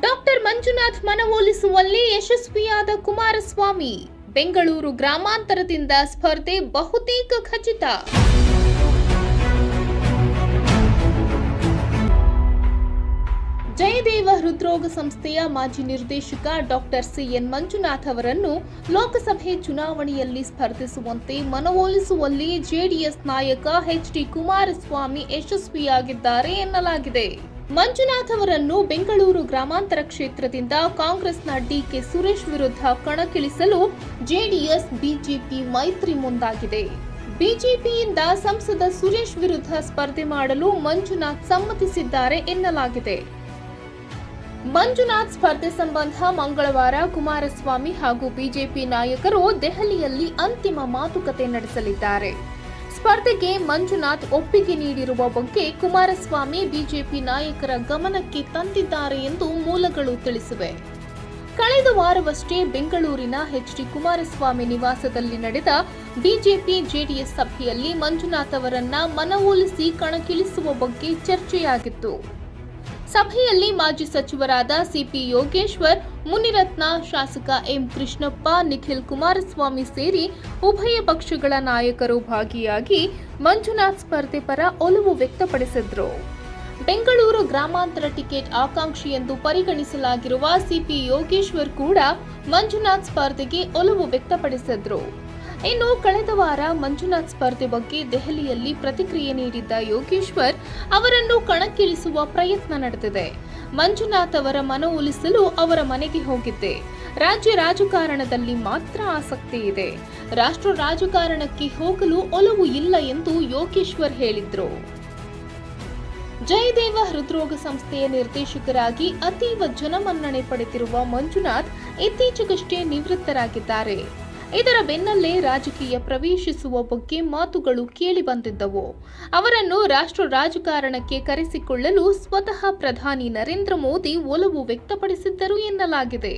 Doctor Manjunath ಮನವೊಲಿಸುವಲ್ಲಿ ಯಶಸ್ವಿಯಾದ ಕುಮಾರಸ್ವಾಮಿ. ಬೆಂಗಳೂರು ಗ್ರಾಮಾಂತರದಿಂದ ಸ್ಪರ್ಧೆ ಬಹುತೇಕ ಖಚಿತ. ಜಯದೇವ ಹೃದ್ರೋಗ ಸಂಸ್ಥೆಯ ಮಾಜಿ ನಿರ್ದೇಶಕ ಡಾಕ್ಟರ್ ಸಿಎನ್ ಮಂಜುನಾಥ್ ಅವರನ್ನು ಲೋಕಸಭೆ ಚುನಾವಣೆಯಲ್ಲಿ ಸ್ಪರ್ಧಿಸುವಂತೆ ಮನವೊಲಿಸುವಲ್ಲಿ ಜೆಡಿಎಸ್ ನಾಯಕ ಎಚ್.ಡಿ. ಕುಮಾರಸ್ವಾಮಿ ಯಶಸ್ವಿಯಾಗಿದ್ದಾರೆ ಎನ್ನಲಾಗಿದೆ. ಮಂಜುನಾಥ್ ಅವರನ್ನು ಬೆಂಗಳೂರು ಗ್ರಾಮಾಂತರ ಕ್ಷೇತ್ರದಿಂದ ಕಾಂಗ್ರೆಸ್ನ ಡಿಕೆ ಸುರೇಶ್ ವಿರುದ್ಧ ಕಣಕ್ಕಿಳಿಸಲು ಜೆಡಿಎಸ್ ಬಿಜೆಪಿ ಮೈತ್ರಿ ಮುಂದಾಗಿದೆ. ಬಿಜೆಪಿಯಿಂದ ಸಂಸದ ಸುರೇಶ್ ವಿರುದ್ಧ ಸ್ಪರ್ಧೆ ಮಾಡಲು ಮಂಜುನಾಥ್ ಸಮ್ಮತಿಸಿದ್ದಾರೆ ಎನ್ನಲಾಗಿದೆ. ಮಂಜುನಾಥ್ ಸ್ಪರ್ಧೆ ಸಂಬಂಧ ಮಂಗಳವಾರ ಕುಮಾರಸ್ವಾಮಿ ಹಾಗೂ ಬಿಜೆಪಿ ನಾಯಕರು ದೆಹಲಿಯಲ್ಲಿ ಅಂತಿಮ ಮಾತುಕತೆ ನಡೆಸಲಿದ್ದಾರೆ. ಸ್ಪರ್ಧೆಗೆ ಮಂಜುನಾಥ್ ಒಪ್ಪಿಗೆ ನೀಡಿರುವ ಬಗ್ಗೆ ಕುಮಾರಸ್ವಾಮಿ ಬಿಜೆಪಿ ನಾಯಕರ ಗಮನಕ್ಕೆ ತಂದಿದ್ದಾರೆ ಎಂದು ಮೂಲಗಳು ತಿಳಿಸಿವೆ. ಕಳೆದ ವಾರವಷ್ಟೇ ಬೆಂಗಳೂರಿನ ಎಚ್.ಡಿ. ಕುಮಾರಸ್ವಾಮಿ ನಿವಾಸದಲ್ಲಿ ನಡೆದ ಬಿಜೆಪಿ ಜೆಡಿಎಸ್ ಸಭೆಯಲ್ಲಿ ಮಂಜುನಾಥ್ ಅವರನ್ನ ಮನವೊಲಿಸಿ ಕಣಕ್ಕಿಳಿಸುವ ಬಗ್ಗೆ ಚರ್ಚೆಯಾಗಿತ್ತು. ಸಭೆಯಲ್ಲಿ ಮಾಜಿ ಸಚಿವರಾದ ಸಿಪಿ ಯೋಗೇಶ್ವರ್, ಮುನಿರತ್ನ, ಶಾಸಕ ಎಂ ಕೃಷ್ಣಪ್ಪ, ನಿಖಿಲ್ ಕುಮಾರಸ್ವಾಮಿ ಸೇರಿ ಉಭಯ ಪಕ್ಷಗಳ ನಾಯಕರು ಭಾಗಿಯಾಗಿ ಮಂಜುನಾಥ್ ಸ್ಪರ್ಧೆ ಪರ ಒಲವು ವ್ಯಕ್ತಪಡಿಸಿದ್ರು. ಬೆಂಗಳೂರು ಗ್ರಾಮಾಂತರ ಟಿಕೆಟ್ ಆಕಾಂಕ್ಷಿ ಎಂದು ಪರಿಗಣಿಸಲಾಗಿರುವ ಸಿಪಿ ಯೋಗೇಶ್ವರ್ ಕೂಡ ಮಂಜುನಾಥ್ ಸ್ಪರ್ಧೆಗೆ ಒಲವು ವ್ಯಕ್ತಪಡಿಸಿದ್ರು. ಇನ್ನು ಕಳೆದ ವಾರ ಮಂಜುನಾಥ್ ಸ್ಪರ್ಧೆ ಬಗ್ಗೆ ದೆಹಲಿಯಲ್ಲಿ ಪ್ರತಿಕ್ರಿಯೆ ನೀಡಿದ್ದ ಯೋಗೇಶ್ವರ್, ಅವರನ್ನು ಕಣಕ್ಕಿಳಿಸುವ ಪ್ರಯತ್ನ ನಡೆದಿದೆ. ಮಂಜುನಾಥ್ ಅವರ ಮನವೊಲಿಸಲು ಅವರ ಮನೆಗೆ ಹೋಗಿದ್ದೆ. ರಾಜ್ಯ ರಾಜಕಾರಣದಲ್ಲಿ ಮಾತ್ರ ಆಸಕ್ತಿ ಇದೆ. ರಾಷ್ಟ್ರ ರಾಜಕಾರಣಕ್ಕೆ ಹೋಗಲು ಒಲವು ಇಲ್ಲ ಎಂದು ಯೋಗೇಶ್ವರ್ ಹೇಳಿದ್ರು. ಜಯದೇವ ಹೃದ್ರೋಗ ಸಂಸ್ಥೆಯ ನಿರ್ದೇಶಕರಾಗಿ ಅತೀವ ಜನಮನ್ನಣೆ ಪಡೆದಿರುವ ಮಂಜುನಾಥ್ ಇತ್ತೀಚೆಗಷ್ಟೇ ನಿವೃತ್ತರಾಗಿದ್ದಾರೆ. ಇದರ ಬೆನ್ನಲ್ಲೇ ರಾಜಕೀಯ ಪ್ರವೇಶಿಸುವ ಬಗ್ಗೆ ಮಾತುಗಳು ಕೇಳಿಬಂದಿದ್ದವು. ಅವರನ್ನು ರಾಷ್ಟ್ರ ರಾಜಕಾರಣಕ್ಕೆ ಕರೆಸಿಕೊಳ್ಳಲು ಸ್ವತಃ ಪ್ರಧಾನಿ ನರೇಂದ್ರ ಮೋದಿ ಒಲವು ವ್ಯಕ್ತಪಡಿಸಿದ್ದರು ಎನ್ನಲಾಗಿದೆ.